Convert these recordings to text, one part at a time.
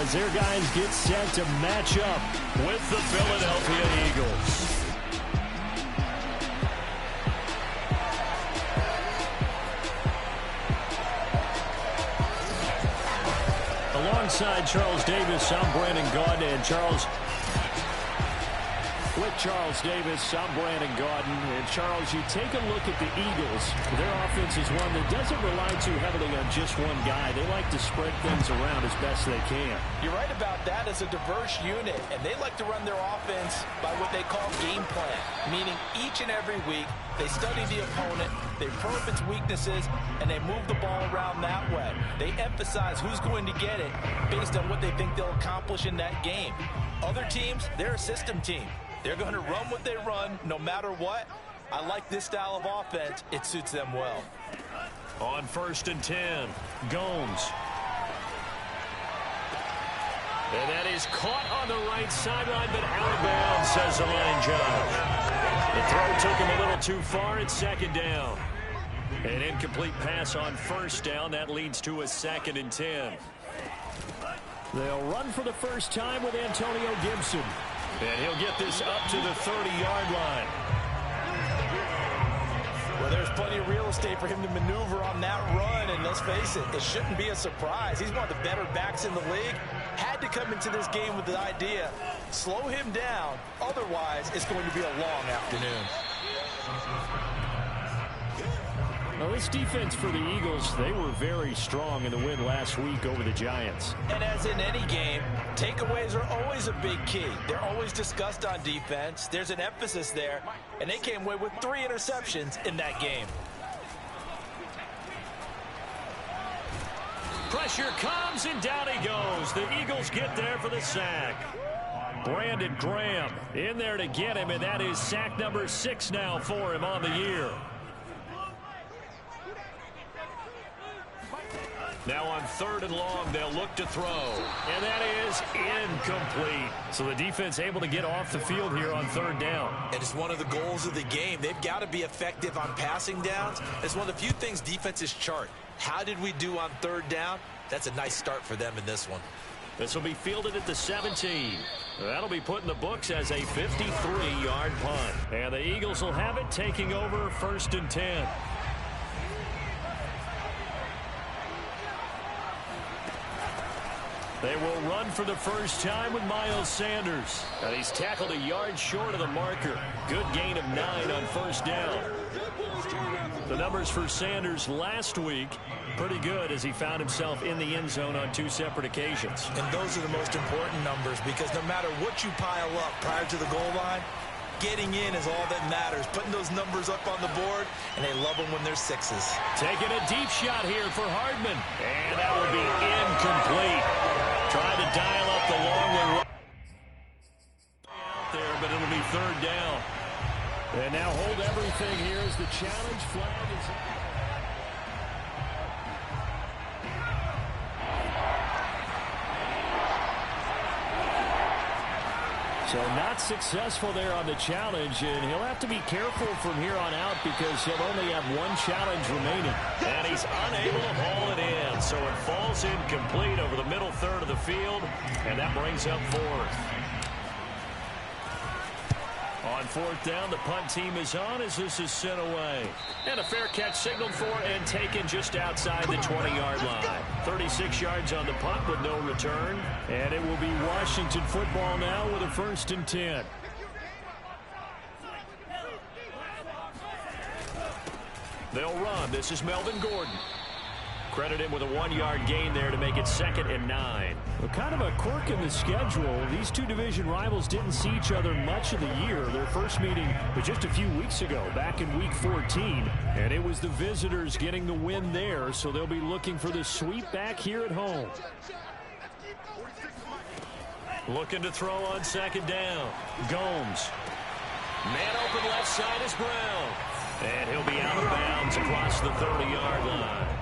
as their guys get set to match up with the Philadelphia Eagles. Alongside Charles Davis, I'm Brandon Gaudin. And with Charles Davis, I'm Brandon Gaudin. And Charles, you take a look at the Eagles. Their offense is one that doesn't rely too heavily on just one guy. They like to spread things around as best they can. You're right about that. It's a diverse unit, and they like to run their offense by what they call game plan, meaning each and every week they study the opponent, they probe its weaknesses, and they move the ball around that way. They emphasize who's going to get it based on what they think they'll accomplish in that game. Other teams, they're a system team. They're going to run what they run no matter what. I like this style of offense. It suits them well. On 1st and 10, Gomes. And that is caught on the right sideline, but out of bounds, says the line judge. The throw took him a little too far at 2nd down. An incomplete pass on 1st down. That leads to a 2nd and 10. They'll run for the first time with Antonio Gibson. And he'll get this up to the 30-yard line. Well, there's plenty of real estate for him to maneuver on that run, and let's face it, it shouldn't be a surprise. He's one of the better backs in the league. Had to come into this game with the idea, slow him down, otherwise it's going to be a long afternoon. Well, this defense for the Eagles, they were very strong in the win last week over the Giants. And as in any game, takeaways are always a big key. They're always discussed on defense. There's an emphasis there, and they came away with 3 interceptions in that game. Pressure comes, and down he goes. The Eagles get there for the sack. Brandon Graham in there to get him, and that is sack number 6 now for him on the year. Now on 3rd and long, they'll look to throw. And that is incomplete. So the defense able to get off the field here on 3rd down. And it's one of the goals of the game. They've got to be effective on passing downs. It's one of the few things defenses chart. How did we do on 3rd down? That's a nice start for them in this one. This will be fielded at the 17. That'll be put in the books as a 53-yard punt. And the Eagles will have it, taking over 1st and 10. They will run for the first time with Miles Sanders. And he's tackled a yard short of the marker. Good gain of 9 on 1st down. The numbers for Sanders last week, pretty good as he found himself in the end zone on 2 separate occasions. And those are the most important numbers because no matter what you pile up prior to the goal line, getting in is all that matters. Putting those numbers up on the board, and they love them when they're 6s. Taking a deep shot here for Hardman. And that will be incomplete. Trying to dial up the long one out there, but it'll be 3rd down. And now hold everything here as the challenge flag is up. So not successful there on the challenge, and he'll have to be careful from here on out because he'll only have 1 challenge remaining. And he's unable to haul it in, so it falls incomplete over the middle third of the field, and that brings up 4th. On 4th down, the punt team is on as this is sent away. And a fair catch signaled for and taken just outside the 20-yard line. 36 yards on the punt with no return. And it will be Washington football now with a 1st and 10. They'll run. This is Melvin Gordon. Credit him with a 1-yard gain there to make it 2nd and 9. Well, kind of a quirk in the schedule. These 2 division rivals didn't see each other much of the year. Their first meeting was just a few weeks ago, back in Week 14. And it was the visitors getting the win there, so they'll be looking for the sweep back here at home. Looking to throw on 2nd down. Gomes. Man open left side is Brown. And he'll be out of bounds across the 30-yard line.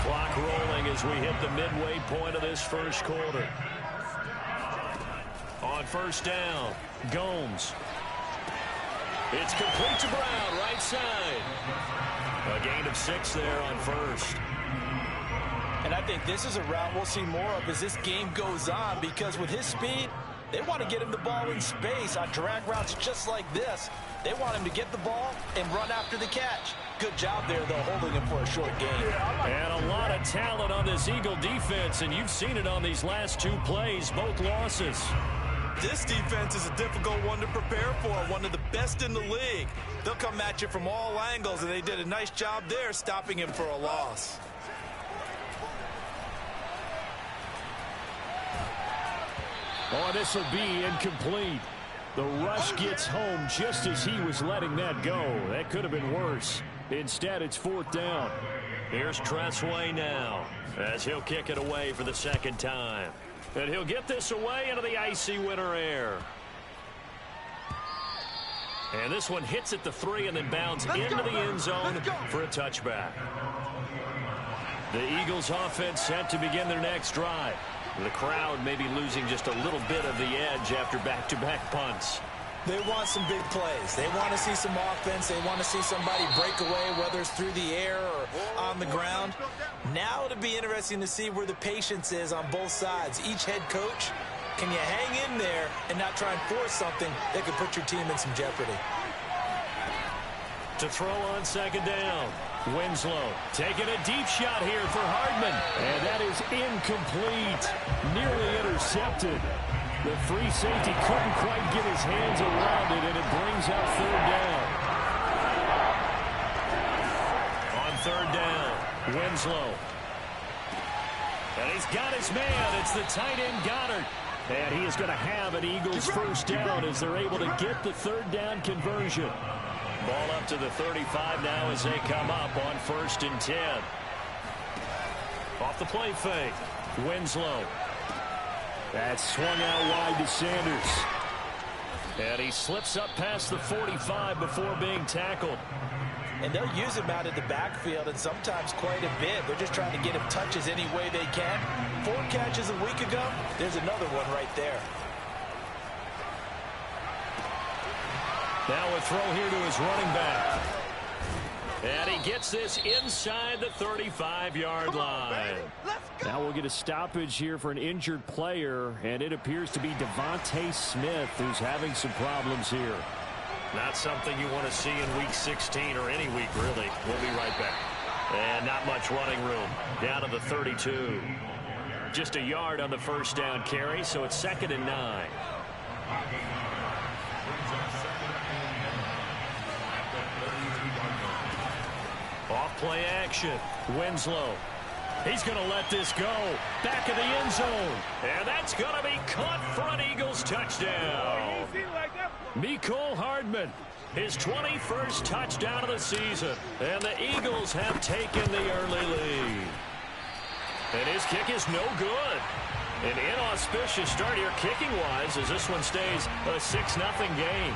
Clock rolling as we hit the midway point of this first quarter. On 1st down, Gomes. It's complete to Brown, right side. A gain of 6 there on 1st. And I think this is a route we'll see more of as this game goes on, because with his speed, they want to get him the ball in space on drag routes just like this. They want him to get the ball and run after the catch. Good job there, though, holding him for a short gain. And a lot of talent on this Eagle defense, and you've seen it on these last two plays, both losses. This defense is a difficult one to prepare for, one of the best in the league. They'll come at you from all angles, and they did a nice job there stopping him for a loss. Oh, this will be incomplete. The rush gets home just as he was letting that go. That could have been worse. Instead, it's fourth down. Here's Tressway now as he'll kick it away for the second time. And he'll get this away into the icy winter air. And this one hits at the 3 and then bounds into the end zone for a touchback. The Eagles offense set to begin their next drive. The crowd may be losing just a little bit of the edge after back-to-back punts. They want some big plays. They want to see some offense. They want to see somebody break away, whether it's through the air or on the ground. Now it'll be interesting to see where the patience is on both sides. Each head coach, can you hang in there and not try and force something that could put your team in some jeopardy? To throw on second down, Winslow taking a deep shot here for Hardman. And that is incomplete. Nearly intercepted. The free safety couldn't quite get his hands around it, and it brings out third down. On third down, Winslow. And he's got his man. It's the tight end Goddard. And he is going to have an Eagles first down as they're able to get the third down conversion. Ball up to the 35 now as they come up on 1st and 10. Off the play fake, Winslow. That swung out wide to Sanders. And he slips up past the 45 before being tackled. And they'll use him out of the backfield, and sometimes quite a bit. They're just trying to get him touches any way they can. 4 catches a week ago. There's another one right there. Now a throw here to his running back. And he gets this inside the 35-yard line. Now we'll get a stoppage here for an injured player, and it appears to be Devontae Smith who's having some problems here. Not something you want to see in Week 16 or any week, really. We'll be right back. And not much running room. Down to the 32. Just a yard on the first down carry, so it's 2nd and 9. Off play action. Winslow. He's going to let this go. Back of the end zone. And that's going to be caught for an Eagles touchdown. Mecole Hardman. His 21st touchdown of the season. And the Eagles have taken the early lead. And his kick is no good. An inauspicious start here kicking-wise as this one stays a 6-0 game.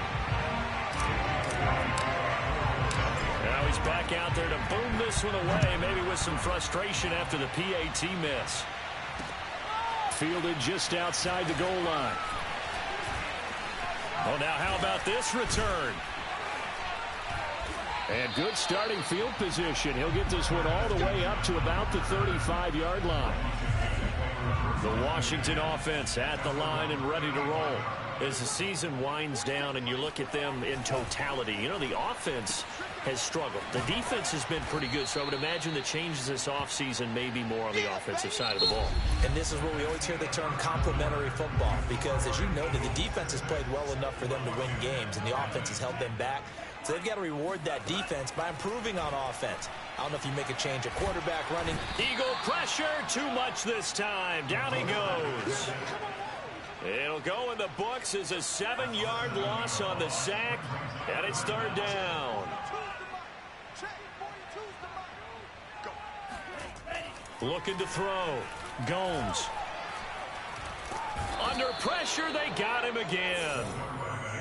Now he's back out there to boom this one away, maybe with some frustration after the PAT miss. Fielded just outside the goal line. Oh, now how about this return? And good starting field position. He'll get this one all the way up to about the 35-yard line. The Washington offense at the line and ready to roll. As the season winds down and you look at them in totality, you know, the offense has struggled. The defense has been pretty good, so I would imagine the changes this offseason may be more on the offensive side of the ball. And this is where we always hear the term complementary football, because as you noted, the defense has played well enough for them to win games, and the offense has held them back. So they've got to reward that defense by improving on offense. I don't know if you make a change, a quarterback running. Eagle pressure, too much this time. Down he goes. It'll go in the books as a 7-yard loss on the sack, and it's third down. Looking to throw. Gomes. Under pressure, they got him again.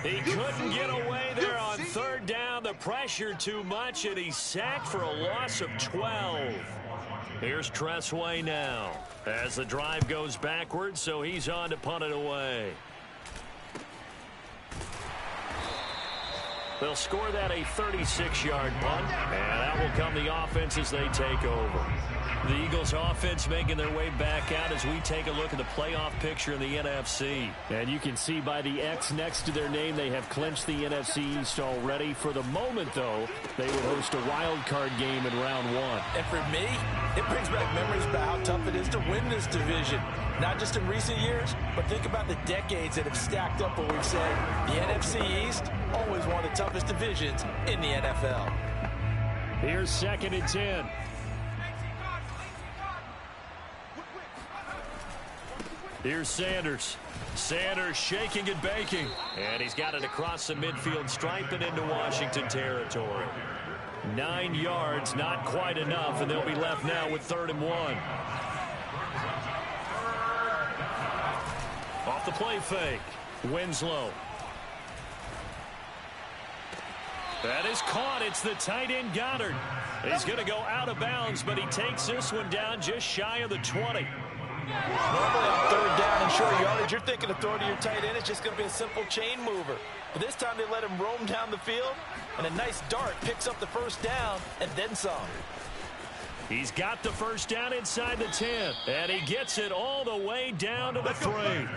He couldn't get away there on third down. The pressure too much, and he's sacked for a loss of 12. Here's Tressway now as the drive goes backwards, so he's on to punt it away. They'll score that a 36-yard punt, and that will come the offense as they take over. The Eagles offense making their way back out as we take a look at the playoff picture in the NFC. And you can see by the X next to their name, they have clinched the NFC East already. For the moment, though, they would host a wild card game in round one. And for me, it brings back memories about how tough it is to win this division. Not just in recent years, but think about the decades that have stacked up where we've said the NFC East, always one of the toughest divisions in the NFL. Here's 2nd and 10. Here's Sanders. Sanders shaking and baking. And he's got it across the midfield stripe and into Washington territory. 9 yards, not quite enough, and they'll be left now with 3rd and 1. Off the play fake. Winslow. That is caught. It's the tight end Goddard. He's going to go out of bounds, but he takes this one down just shy of the 20. Normally on 3rd down and short yardage, you're thinking of throwing to your tight end. It's just going to be a simple chain mover. But this time they let him roam down the field, and a nice dart picks up the 1st down and then some. He's got the 1st down inside the 10, and he gets it all the way down to the 3.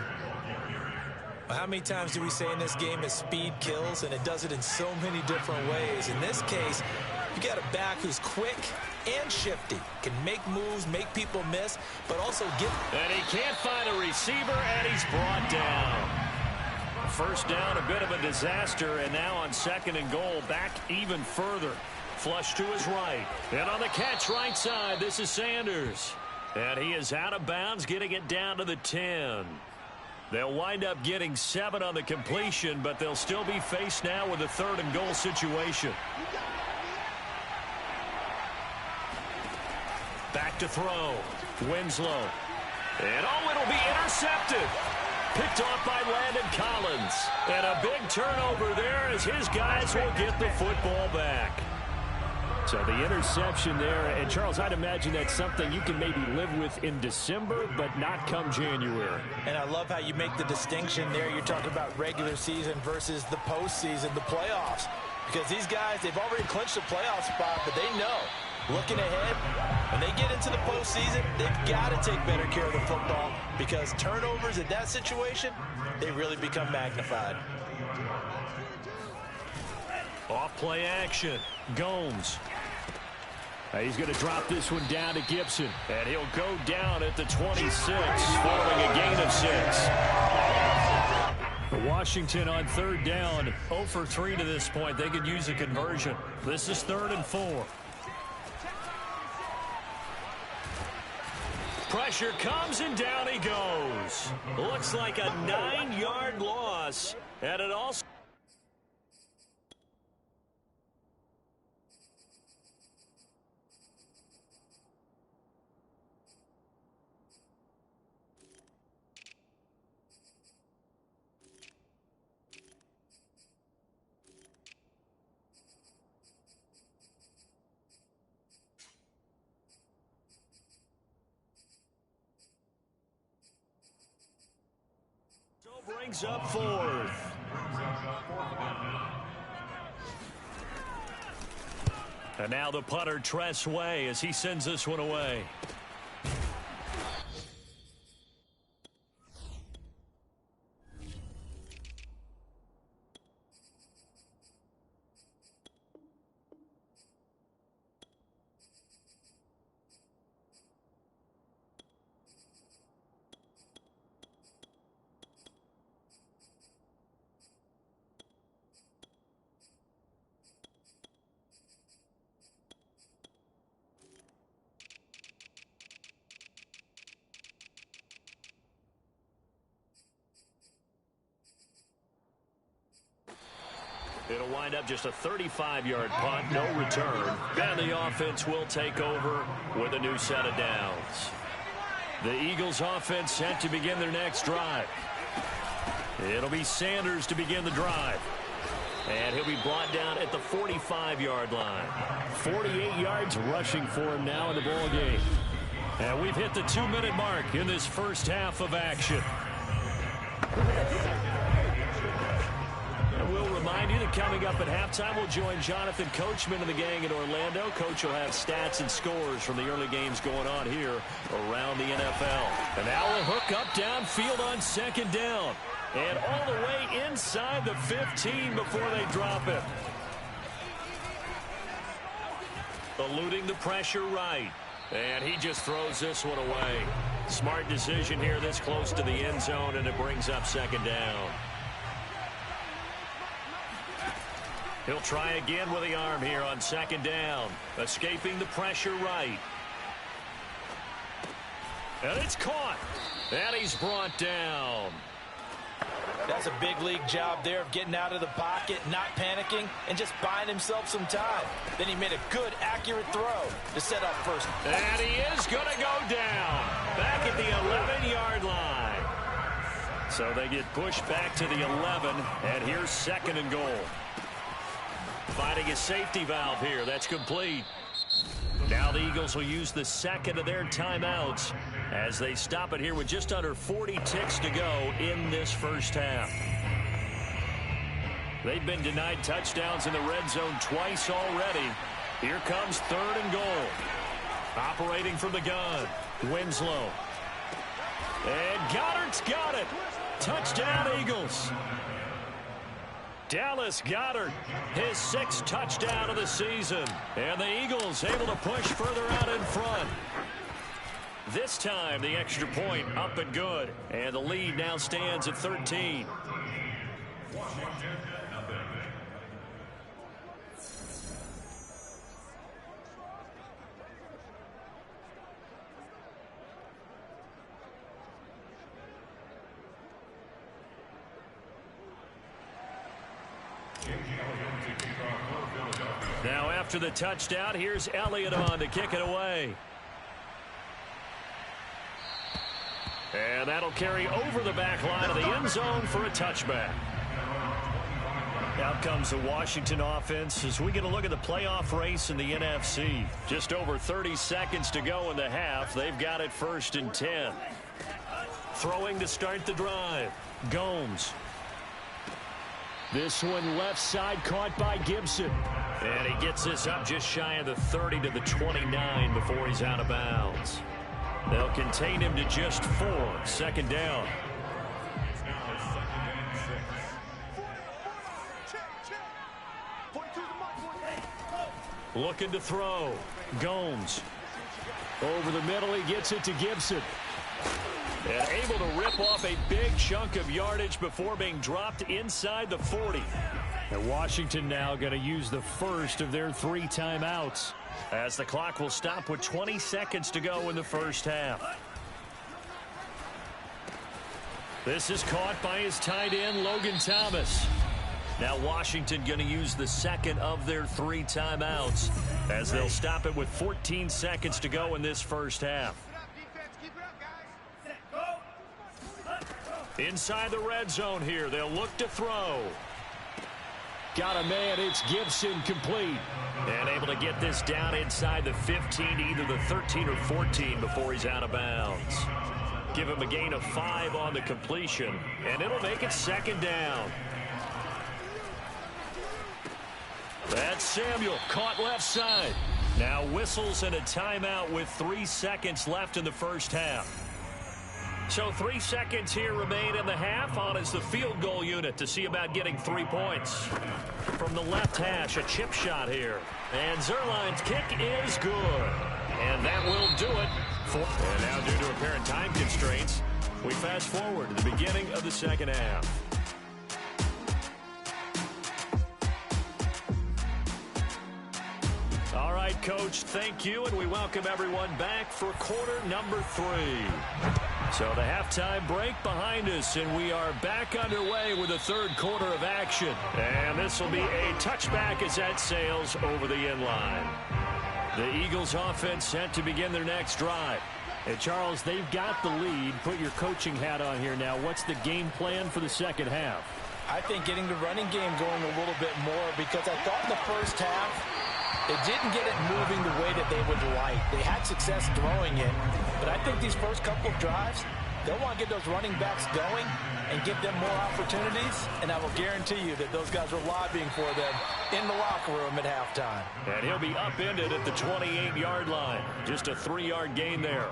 How many times do we say in this game that speed kills, and it does it in so many different ways? In this case, you got a back who's quick and shifty, can make moves, make people miss, but also get... And he can't find a receiver, and he's brought down. 1st down, a bit of a disaster, and now on 2nd and goal, back even further. Flush to his right. And on the catch right side, this is Sanders. And he is out of bounds, getting it down to the 10. They'll wind up getting 7 on the completion, but they'll still be faced now with a 3rd and goal situation. Back to throw. Winslow. And it'll be intercepted. Picked off by Landon Collins. And a big turnover there as his guys will get the football back. So the interception there, and Charles, I'd imagine that's something you can maybe live with in December, but not come January. And I love how you make the distinction there. You're talking about regular season versus the postseason, the playoffs. Because these guys, they've already clinched a playoff spot, but they know, looking ahead, when they get into the postseason, they've got to take better care of the football because turnovers in that situation, they really become magnified. Off play action. Gomes. He's going to drop this one down to Gibson. And he'll go down at the 26 following a gain of 6. Washington on 3rd down. 0 for 3 to this point. They could use a conversion. This is 3rd and 4. Pressure comes and down he goes. Looks like a 9-yard loss. And it also... brings up 4th. And now the punter, Tress Way, as he sends this one away. It'll wind up just a 35-yard punt, no return. And the offense will take over with a new set of downs. The Eagles offense set to begin their next drive. It'll be Sanders to begin the drive. And he'll be brought down at the 45-yard line. 48 yards rushing for him now in the ball game. And we've hit the 2-minute mark in this first half of action. And we'll remind you that coming up at halftime, we'll join Jonathan Coachman and the gang in Orlando. Coach will have stats and scores from the early games going on here around the NFL. And now a hook up downfield on second down. And all the way inside the 15 before they drop it. Eluding the pressure right. And he just throws this one away. Smart decision here this close to the end zone, and it brings up second down. He'll try again with the arm here on second down. Escaping the pressure right. And it's caught. And he's brought down. That's a big league job there of getting out of the pocket, not panicking, and just buying himself some time. Then he made a good, accurate throw to set up first. And he is going to go down. Back at the 11-yard line. So they get pushed back to the 11, and here's second and goal. Finding a safety valve here. That's complete. Now the Eagles will use the second of their timeouts as they stop it here with just under 40 ticks to go in this first half. They've been denied touchdowns in the red zone twice already. Here comes third and goal. Operating from the gun, Winslow. And Goddard's got it. Touchdown, Eagles. Dallas Goedert, his 6th touchdown of the season. And the Eagles able to push further out in front. This time, the extra point up and good. And the lead now stands at 13. Now after the touchdown, here's Elliott on to kick it away. And that'll carry over the back line of the end zone for a touchback. Out comes the Washington offense as we get a look at the playoff race in the NFC. Just over 30 seconds to go in the half. They've got it 1st and 10. Throwing to start the drive. Gomes. This one left side caught by Gibson. And he gets this up just shy of the 30 to the 29 before he's out of bounds. They'll contain him to just 4. Second down. Looking to throw. Gomes. Over the middle, he gets it to Gibson. And able to rip off a big chunk of yardage before being dropped inside the 40. And Washington now going to use the first of their 3 timeouts as the clock will stop with 20 seconds to go in the first half. This is caught by his tight end, Logan Thomas. Now Washington going to use the second of their 3 timeouts as they'll stop it with 14 seconds to go in this first half. Inside the red zone here, they'll look to throw. Got a man, it's Gibson, complete. And able to get this down inside the 15, either the 13 or 14 before he's out of bounds. Give him a gain of 5 on the completion, and it'll make it second down. That's Samuel, caught left side. Now whistles and a timeout with 3 seconds left in the first half. So 3 seconds here remain in the half on as the field goal unit to see about getting 3 points. From the left hash, a chip shot here. And Zuerlein's kick is good. And that will do it. And now due to apparent time constraints, we fast forward to the beginning of the second half. All right, Coach, thank you, and we welcome everyone back for quarter number 3. So the halftime break behind us, and we are back underway with the third quarter of action. And this will be a touchback as that sails over the end line. The Eagles offense set to begin their next drive. Hey, Charles, they've got the lead. Put your coaching hat on here now. What's the game plan for the second half? I think getting the running game going a little bit more, because I thought in the first half they didn't get it moving the way that they would like. They had success throwing it, but I think these first couple of drives, They'll want to get those running backs going and give them more opportunities, and I will guarantee you that those guys are lobbying for them in the locker room at halftime. And he'll be upended at the 28-yard line. Just a 3-yard gain there.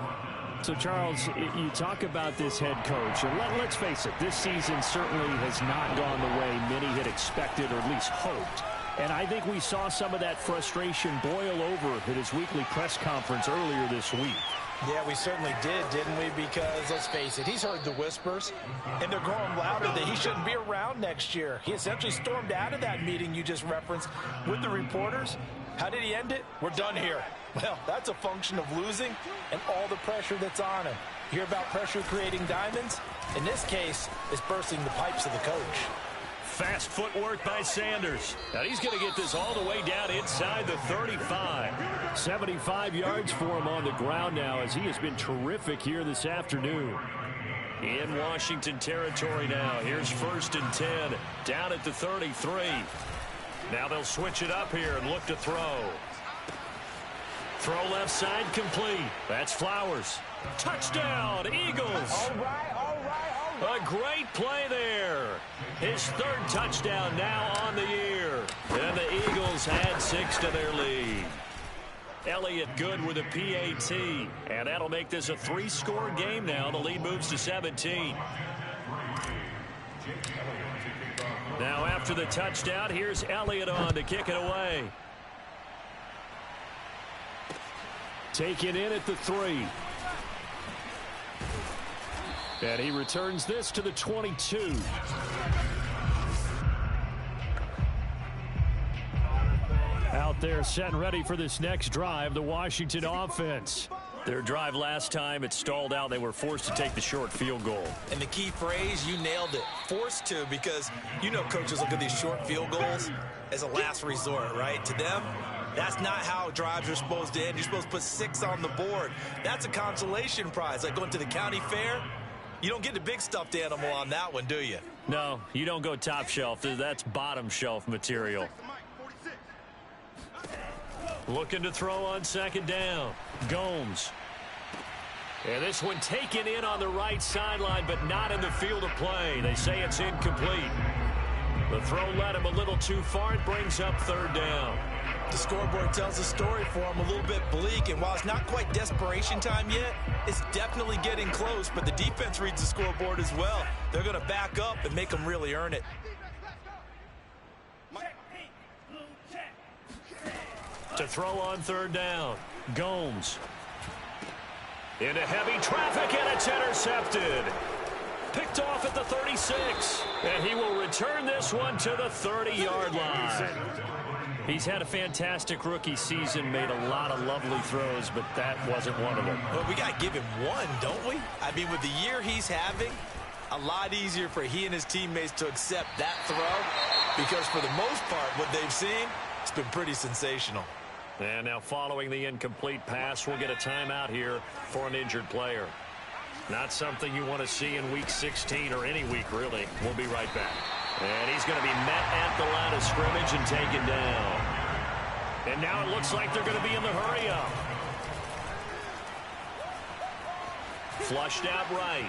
So, Charles, you talk about this head coach, and let's face it, this season certainly has not gone the way many had expected or at least hoped. And I think we saw some of that frustration boil over at his weekly press conference earlier this week. Yeah, we certainly did, didn't we? Because, let's face it, he's heard the whispers, and they're growing louder that he shouldn't be around next year. He essentially stormed out of that meeting you just referenced with the reporters. How did he end it? We're done here. Well, that's a function of losing and all the pressure that's on him. You hear about pressure creating diamonds? In this case, it's bursting the pipes of the coach. Fast footwork by Sanders. Now he's going to get this all the way down inside the 35. 75 yards for him on the ground now as he has been terrific here this afternoon. In Washington territory now. Here's 1st and 10. Down at the 33. Now they'll switch it up here and look to throw. Throw left side complete. That's Flowers. Touchdown, Eagles. All right. A great play there. His 3rd touchdown now on the year. And the Eagles add 6 to their lead. Elliott good with a PAT. And that'll make this a 3-score game now. The lead moves to 17. Now after the touchdown, here's Elliott on to kick it away. Taken in at the 3. And he returns this to the 22. Out there set and ready for this next drive, the Washington offense. Their drive last time, it stalled out. They were forced to take the short field goal. And the key phrase, you nailed it. Forced to, because you know coaches look at these short field goals as a last resort, right? To them, that's not how drives are supposed to end. You're supposed to put 6 on the board. That's a consolation prize. Like going to the county fair, you don't get the big stuffed animal on that one, do you? No, you don't go top shelf. That's bottom shelf material. Looking to throw on 2nd down. Gomes. And this one taken in on the right sideline, but not in the field of play. They say it's incomplete. The throw led him a little too far. It brings up 3rd down. The scoreboard tells a story for him, a little bit bleak, and while it's not quite desperation time yet, it's definitely getting close, but the defense reads the scoreboard as well. They're going to back up and make them really earn it. To throw on 3rd down. Gomes. Into heavy traffic, and it's intercepted. Picked off at the 36. And he will return this one to the 30-yard line. He's had a fantastic rookie season, made a lot of lovely throws, but that wasn't one of them. Well, we got to give him one, don't we? I mean, with the year he's having, a lot easier for he and his teammates to accept that throw, because for the most part, what they've seen, it's been pretty sensational. And now following the incomplete pass, we'll get a timeout here for an injured player. Not something you want to see in Week 16 or any week, really. We'll be right back. And he's going to be met at the line of scrimmage and taken down. And now it looks like they're going to be in the hurry-up. Flushed out right.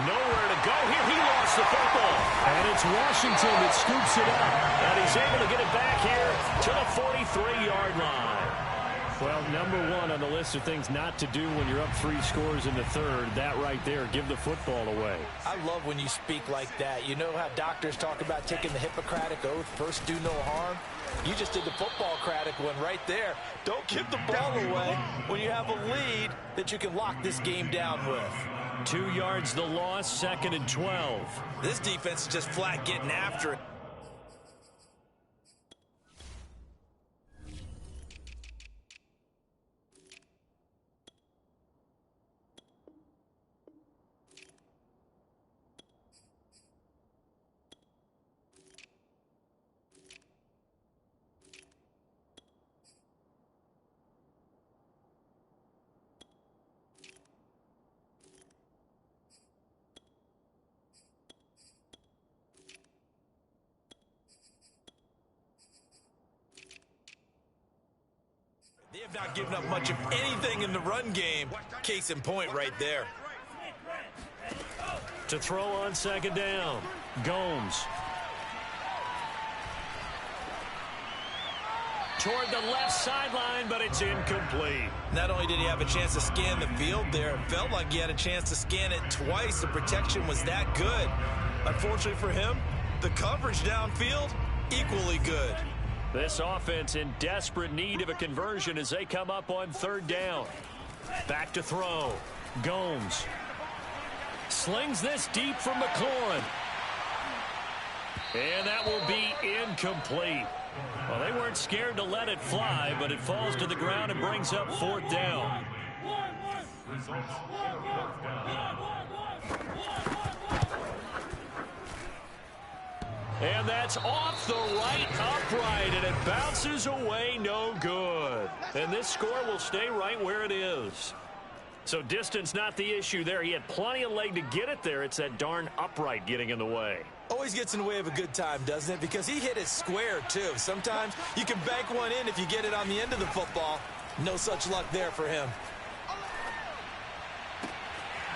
Nowhere to go here. He lost the football. And it's Washington that scoops it up. And he's able to get it back here to the 43-yard line. Well, number 1 on the list of things not to do when you're up 3 scores in the 3rd, that right there, give the football away. I love when you speak like that. You know how doctors talk about taking the Hippocratic Oath, first do no harm? You just did the football-cratic one right there. Don't give the ball away when you have a lead that you can lock this game down with. 2 yards the loss, 2nd and 12. This defense is just flat getting after it. They've not given up much of anything in the run game. Case in point right there. To throw on second down, Gomes. Toward the left sideline, but it's incomplete. Not only did he have a chance to scan the field there, it felt like he had a chance to scan it twice. The protection was that good. Unfortunately for him, the coverage downfield, equally good. This offense in desperate need of a conversion as they come up on third down. Back to throw. Gomes. Slings this deep from McLaurin. And that will be incomplete. Well, they weren't scared to let it fly, but it falls to the ground and brings up fourth down. And that's off the right upright, and it bounces away no good. And this score will stay right where it is. So distance not the issue there. He had plenty of leg to get it there. It's that darn upright getting in the way. Always gets in the way of a good time, doesn't it? Because he hit it square, too. Sometimes you can bank one in if you get it on the end of the football. No such luck there for him.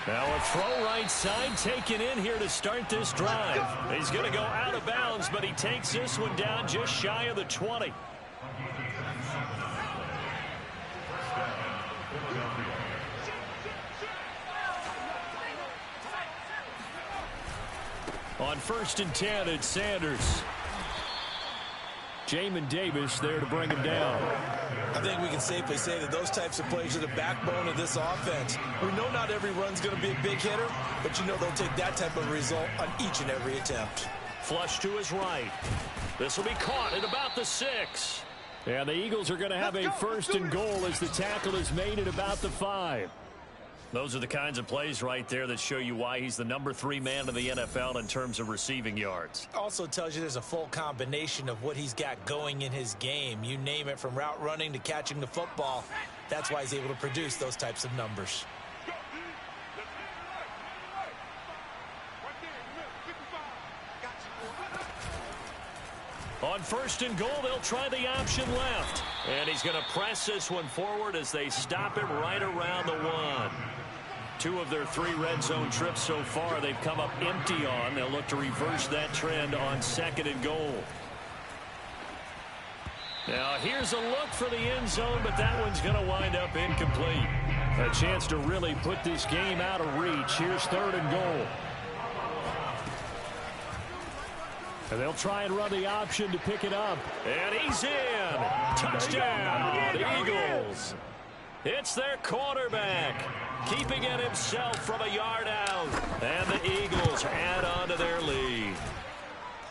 Now a throw right side taken in here to start this drive. He's going to go out of bounds, but he takes this one down just shy of the 20. On 1st and 10, it's Sanders. Jamin Davis there to bring him down. I think we can safely say that those types of plays are the backbone of this offense. We know not every run's going to be a big hitter, but you know they'll take that type of result on each and every attempt. Flush to his right. This will be caught at about the 6. And the Eagles are going to have a 1st and goal as the tackle is made at about the 5. Those are the kinds of plays right there that show you why he's the number 3 man in the NFL in terms of receiving yards. Also tells you there's a full combination of what he's got going in his game. You name it, from route running to catching the football. That's why he's able to produce those types of numbers. On 1st and goal, they'll try the option left. And he's going to press this one forward as they stop him right around the 1. 2 of their 3 red zone trips so far they've come up empty on. They'll look to reverse that trend on 2nd and goal. Now here's a look for the end zone, but that one's going to wind up incomplete. A chance to really put this game out of reach. Here's 3rd and goal. And they'll try and run the option to pick it up. And he's in. Touchdown, the Eagles. It's their quarterback, keeping it himself from a yard out. And the Eagles add on to their lead.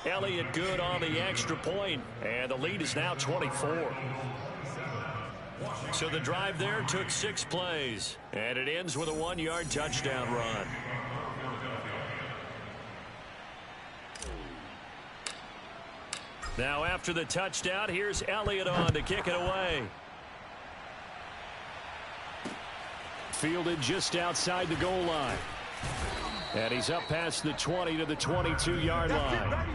Elliott good on the extra point, and the lead is now 24. So the drive there took 6 plays, and it ends with a 1-yard touchdown run. Now after the touchdown, here's Elliott on to kick it away. Fielded just outside the goal line. And he's up past the 20 to the 22-yard line.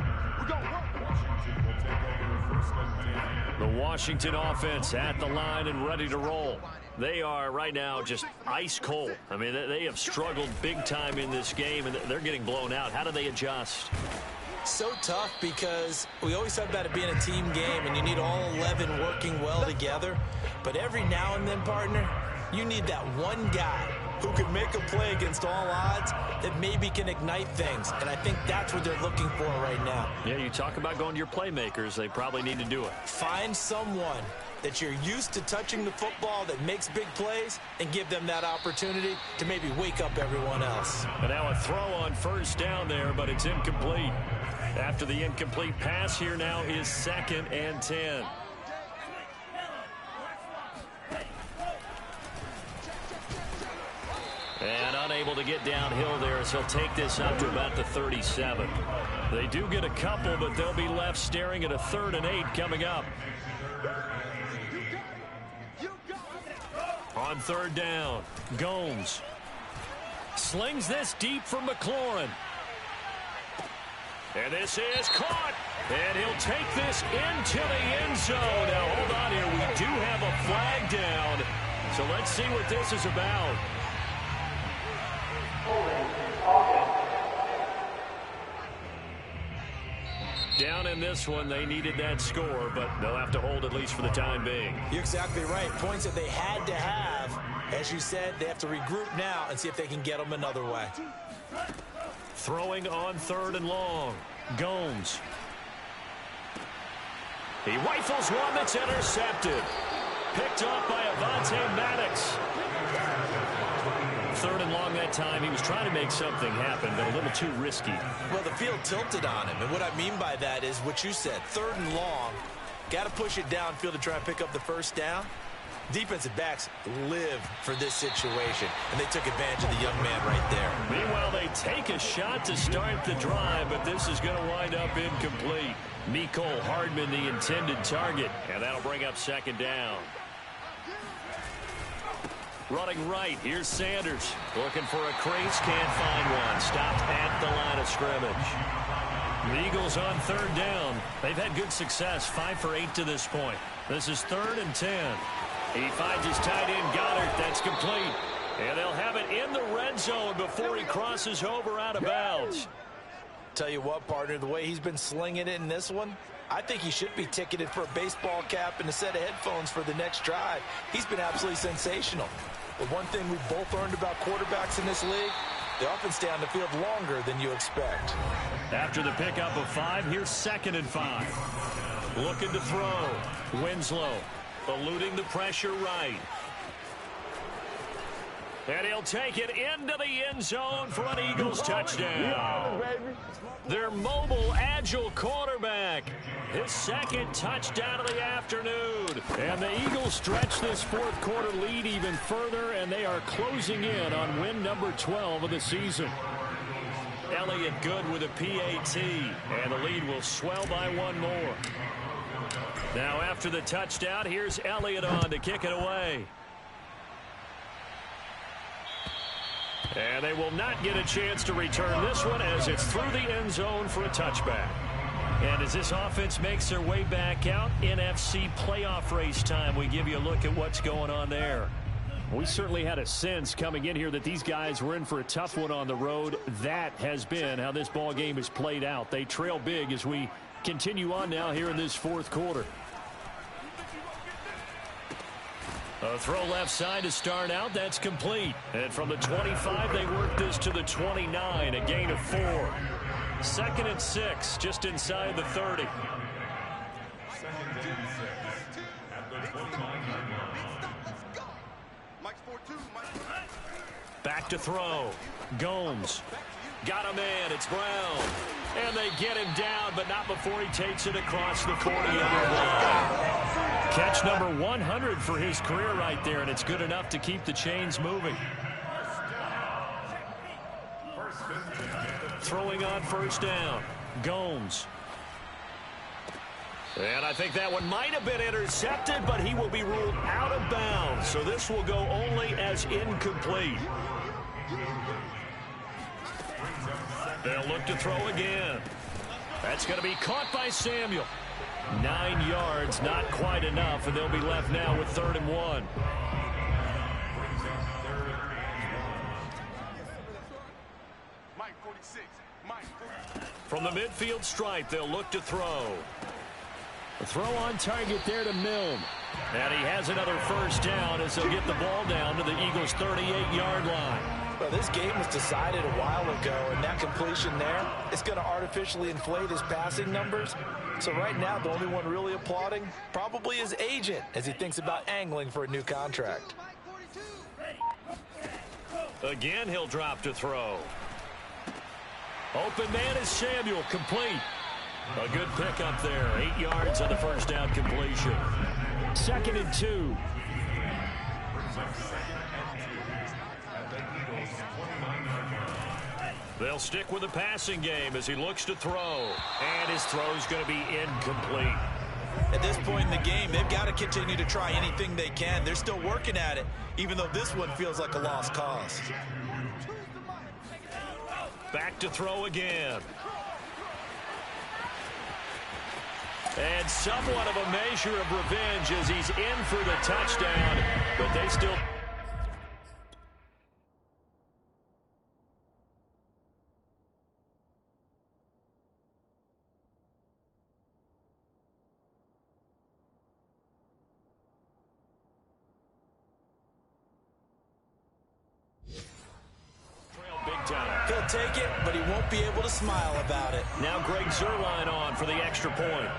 The Washington offense at the line and ready to roll. They are right now just ice cold. I mean, they have struggled big time in this game, and they're getting blown out. How do they adjust? So tough, because we always talk about it being a team game and you need all 11 working well together. But every now and then, partner, you need that one guy who can make a play against all odds that maybe can ignite things. And I think that's what they're looking for right now. Yeah, you talk about going to your playmakers. They probably need to do it. Find someone that you're used to touching the football that makes big plays and give them that opportunity to maybe wake up everyone else. And now a throw on 1st down there, but it's incomplete. After the incomplete pass, here now is 2nd and 10. And unable to get downhill there as he'll take this up to about the 37. They do get a couple, but they'll be left staring at a 3rd and 8 coming up. On 3rd down, Gomes slings this deep from McLaurin. And this is caught. And he'll take this into the end zone. Now, hold on here. We do have a flag down. So let's see what this is about. Down in this one, they needed that score, but they'll have to hold at least for the time being. You're exactly right. Points that they had to have. As you said, they have to regroup now and see if they can get them another way. Throwing on 3rd and long. Gomes. He rifles one that's intercepted. Picked off by Avonte Maddox. 3rd and long that time. He was trying to make something happen, but a little too risky. Well, the field tilted on him, and what I mean by that is what you said. 3rd and long. Got to push it downfield to try and pick up the first down. Defensive backs live for this situation, and they took advantage of the young man right there. Meanwhile, they take a shot to start the drive, but this is going to wind up incomplete. Mecole Hardman, the intended target, and that'll bring up 2nd down. Running right, here's Sanders. Looking for a crease, can't find one. Stopped at the line of scrimmage. The Eagles on 3rd down. They've had good success, 5 for 8 to this point. This is 3rd and 10. He finds his tight end, Goddard. That's complete. And they'll have it in the red zone before he crosses over out of bounds. Tell you what, partner, the way he's been slinging it in this one, I think he should be ticketed for a baseball cap and a set of headphones for the next drive. He's been absolutely sensational. But one thing we've both learned about quarterbacks in this league, they often stay on the field longer than you expect. After the pickup of 5, here's 2nd and 5. Looking to throw. Winslow eluding the pressure right. And he'll take it into the end zone for an Eagles touchdown. Their mobile, agile quarterback. His 2nd touchdown of the afternoon. And the Eagles stretch this 4th quarter lead even further, and they are closing in on win number 12 of the season. Elliott good with a PAT, and the lead will swell by 1 more. Now after the touchdown, here's Elliott on to kick it away. And they will not get a chance to return this one as it's through the end zone for a touchback. And as this offense makes their way back out, NFC playoff race time, we give you a look at what's going on there. We certainly had a sense coming in here that these guys were in for a tough one on the road. That has been how this ball game has played out. They trail big as we continue on now here in this 4th quarter. A throw left side to start out. That's complete. And from the 25, they work this to the 29, a gain of 4. 2nd and 6, just inside the 30. Back to throw. Gomes. Got a man. It's Brown. And they get him down, but not before he takes it across the 40-yard line. Catch number 100 for his career right there, and it's good enough to keep the chains moving. Throwing on 1st down. Gomes. And I think that one might have been intercepted, but he will be ruled out of bounds. So this will go only as incomplete. They'll look to throw again. That's going to be caught by Samuel. 9 yards, not quite enough, and they'll be left now with 3rd and 1. From the midfield stripe, they'll look to throw. A throw on target there to Milne. And he has another 1st down as they'll get the ball down to the Eagles' 38-yard line. Well, this game was decided a while ago, and that completion there is going to artificially inflate his passing numbers. So right now, the only one really applauding probably his agent as he thinks about angling for a new contract. Again, he'll drop to throw. Open man is Samuel, complete. A good pickup there, 8 yards on the 1st down completion. 2nd and 2. They'll stick with the passing game as he looks to throw. And his throw's going to be incomplete. At this point in the game, they've got to continue to try anything they can. They're still working at it, even though this one feels like a lost cause. Back to throw again. And somewhat of a measure of revenge as he's in for the touchdown, but they still... He'll take it, but he won't be able to smile about it. Now Greg Zuerlein on for the extra point.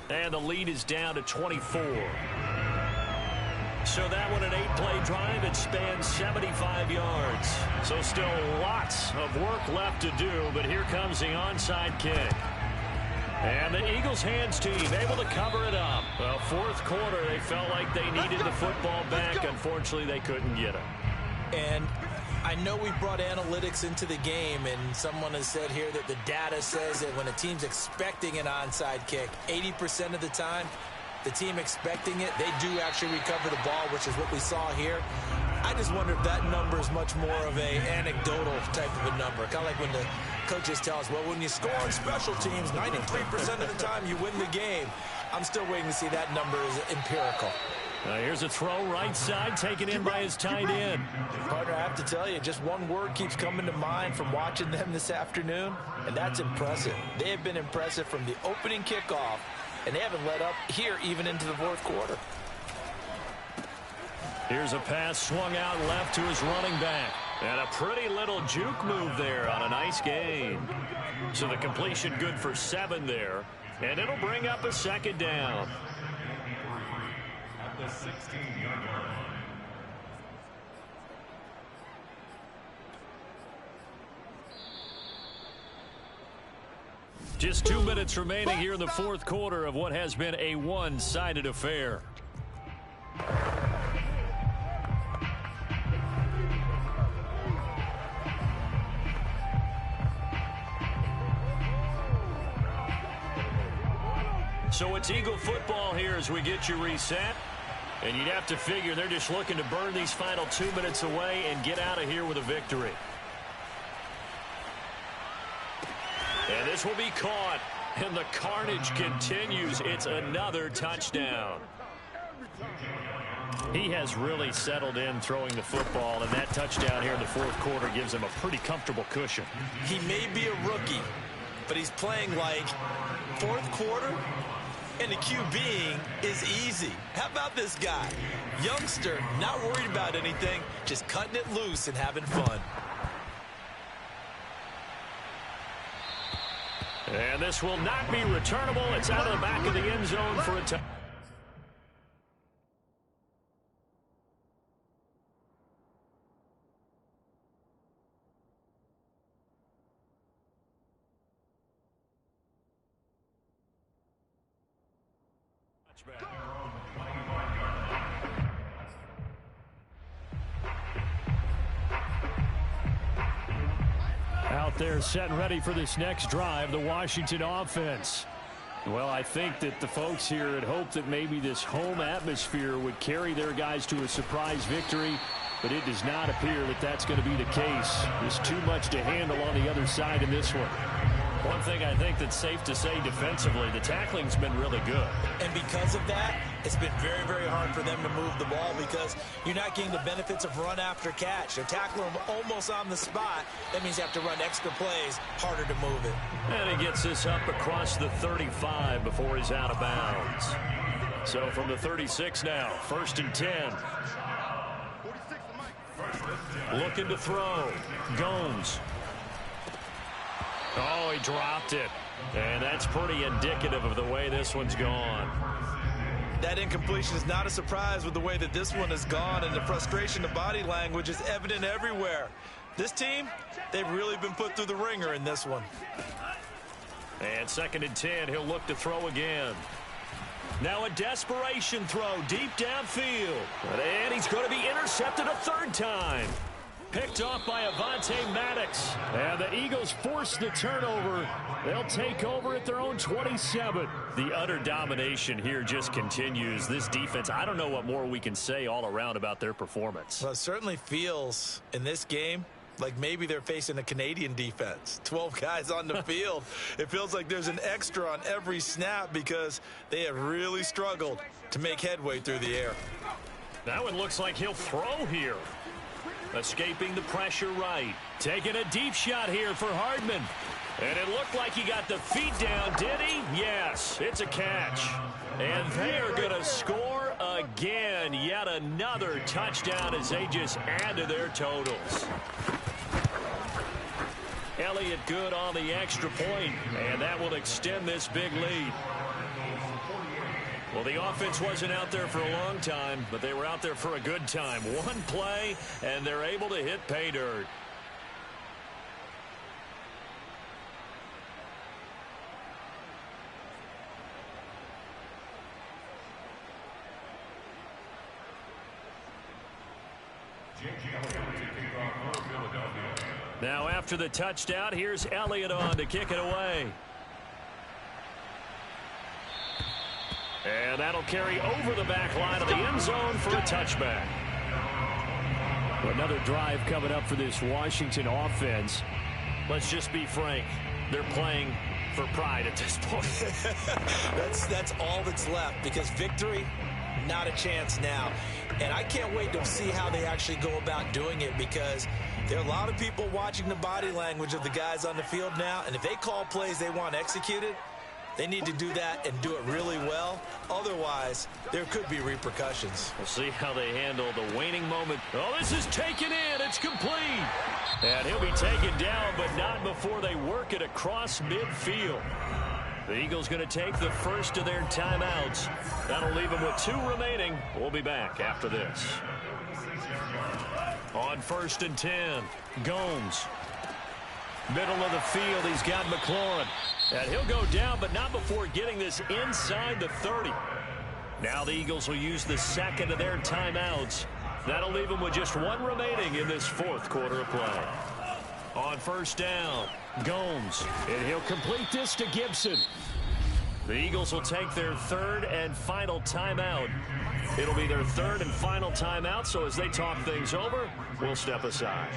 And the lead is down to 24. So that one, an 8-play drive. It spans 75 yards. So still lots of work left to do, but here comes the onside kick. And the Eagles hands team able to cover it up. Well, fourth quarter, they felt like they needed the football back. Unfortunately, they couldn't get it. And I know we brought analytics into the game, and someone has said here that the data says that when a team's expecting an onside kick, 80% of the time, the team expecting it, they do actually recover the ball, which is what we saw here. I just wonder if that number is much more of a anecdotal type of a number. Kind of like when the coaches tell us, well, when you score on special teams, 93% of the time you win the game. I'm still waiting to see that number is empirical. Here's a throw right side, taken in by his tight end. Partner, I have to tell you, just one word keeps coming to mind from watching them this afternoon, and that's impressive. They have been impressive from the opening kickoff, and they haven't let up here even into the fourth quarter. Here's a pass swung out left to his running back. And a pretty little juke move there on a nice gain. So the completion good for 7 there. And it'll bring up a second down. At the 16-yard line. Just 2 minutes remaining here in the fourth quarter of what has been a one-sided affair. So it's Eagle football here as we get you reset. And you'd have to figure they're just looking to burn these final 2 minutes away and get out of here with a victory. And this will be caught. And the carnage continues. It's another touchdown. He has really settled in throwing the football, and that touchdown here in the fourth quarter gives him a pretty comfortable cushion. He may be a rookie, but he's playing like fourth quarter, and the QBing is easy. How about this guy? Youngster, not worried about anything, just cutting it loose and having fun. And this will not be returnable. It's out of the back of the end zone for a touchdown. Out there set and ready for this next drive, the Washington offense. Well, I think that the folks here had hoped that maybe this home atmosphere would carry their guys to a surprise victory, but it does not appear that that's going to be the case. There's too much to handle on the other side in this one. One thing I think that's safe to say defensively, the tackling's been really good. And because of that, it's been very, very hard for them to move the ball because you're not getting the benefits of run after catch. They're tackling them almost on the spot. That means you have to run extra plays, harder to move it. And he gets this up across the 35 before he's out of bounds. So from the 36 now, 1st and 10. Looking to throw. Gomes. Oh, he dropped it. And that's pretty indicative of the way this one's gone. That incompletion is not a surprise with the way that this one has gone, and the frustration, the body language is evident everywhere. This team, they've really been put through the ringer in this one. And 2nd and 10, he'll look to throw again. Now a desperation throw deep downfield. And he's going to be intercepted a 3rd time. Picked off by Avonte Maddox. And the Eagles force the turnover. They'll take over at their own 27. The utter domination here just continues. This defense, I don't know what more we can say all around about their performance. Well, it certainly feels in this game Like maybe they're facing a Canadian defense. 12 guys on the field. It feels like there's an extra on every snap because they have really struggled to make headway through the air. That one looks like he'll throw here. Escaping the pressure right. Taking a deep shot here for Hardman. And it looked like he got the feet down, did he? Yes, it's a catch. And they are going to score again. Yet another touchdown as they just add to their totals. Elliott good on the extra point, and that will extend this big lead. Well, the offense wasn't out there for a long time, but they were out there for a good time. One play, and they're able to hit pay dirt. Now after the touchdown, here's Elliott on to kick it away. And that'll carry over the back line of the end zone for a touchback. Another drive coming up for this Washington offense. Let's just be frank. They're playing for pride at this point. That's all that's left because victory, not a chance now. And I can't wait to see how they actually go about doing it because there are a lot of people watching the body language of the guys on the field now. And if they call plays they want executed, they need to do that and do it really well. Otherwise, there could be repercussions. We'll see how they handle the waning moment. Oh, this is taken in. It's complete. And he'll be taken down, but not before they work it across midfield. The Eagles going to take the first of their timeouts. That'll leave them with 2 remaining. We'll be back after this. On 1st and 10, Gomes. Middle of the field, he's got McLaurin. And he'll go down, but not before getting this inside the 30. Now the Eagles will use the second of their timeouts. That'll leave them with just 1 remaining in this 4th quarter of play. On 1st down, Gomes. And he'll complete this to Gibson. The Eagles will take their 3rd and final timeout. It'll be their 3rd and final timeout, so as they talk things over, we'll step aside.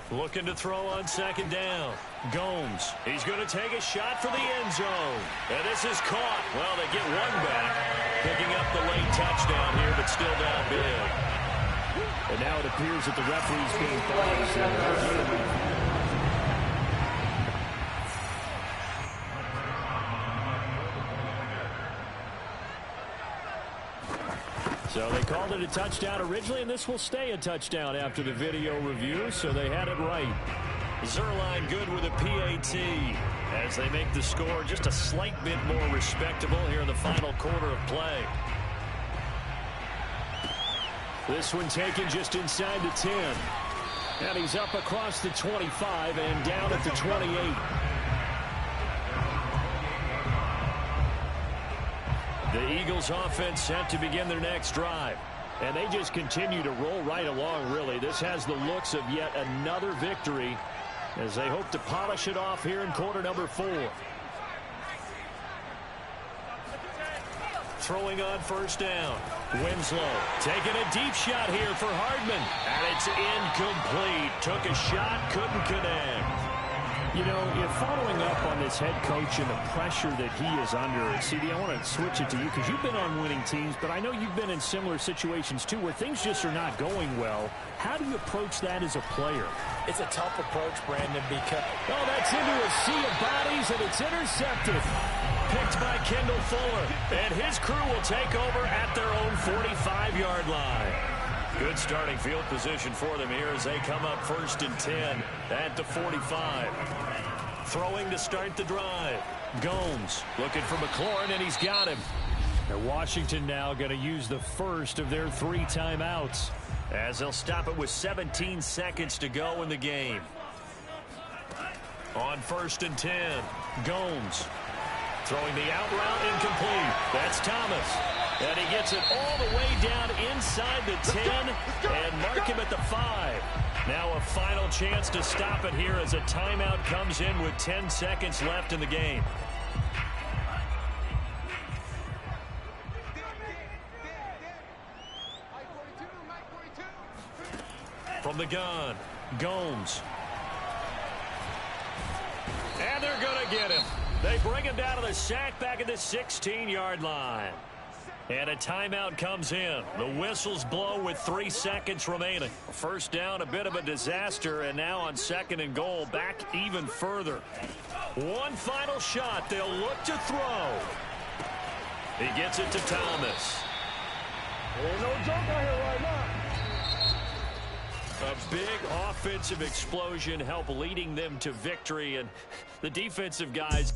Looking to throw on 2nd down. Gomes. He's going to take a shot for the end zone. And this is caught. Well, they get 1 back. Picking up the late touchdown here, but still down big. And now it appears that the referee's being biased. So they called it a touchdown originally, and this will stay a touchdown after the video review, so they had it right. Zuerlein good with a PAT as they make the score just a slight bit more respectable here in the final quarter of play. This one taken just inside the 10. And he's up across the 25 and down at the 28. The Eagles offense set to begin their next drive. And they just continue to roll right along, really. This has the looks of yet another victory as they hope to polish it off here in quarter number 4. Throwing on 1st down. Winslow taking a deep shot here for Hardman. And it's incomplete. Took a shot, couldn't connect. You know, if following up on this head coach and the pressure that he is under, CD, I want to switch it to you because you've been on winning teams, but I know you've been in similar situations too where things just are not going well. How do you approach that as a player? It's a tough approach, Brandon, because... Oh, that's into a sea of bodies, and it's intercepted. Picked by Kendall Fuller, and his crew will take over at their own 45-yard line. Good starting field position for them here as they come up 1st and 10 at the 45. Throwing to start the drive. Gomes looking for McLaurin, and he's got him. And Washington now going to use the first of their 3 timeouts as they'll stop it with 17 seconds to go in the game. On 1st and 10, Gomes throwing the out route, incomplete. That's Thomas. And he gets it all the way down inside the 10 and mark him at the 5. Now a final chance to stop it here as a timeout comes in with 10 seconds left in the game. from the gun. Gomes. And they're going to get him. They bring him down to the sack back at the 16-yard line. And a timeout comes in. The whistles blow with 3 seconds remaining. First down, a bit of a disaster, and now on 2nd and goal, back even further. One final shot. They'll look to throw. He gets it to Thomas. Ain't no joke out here right now. A big offensive explosion helped leading them to victory, and the defensive guys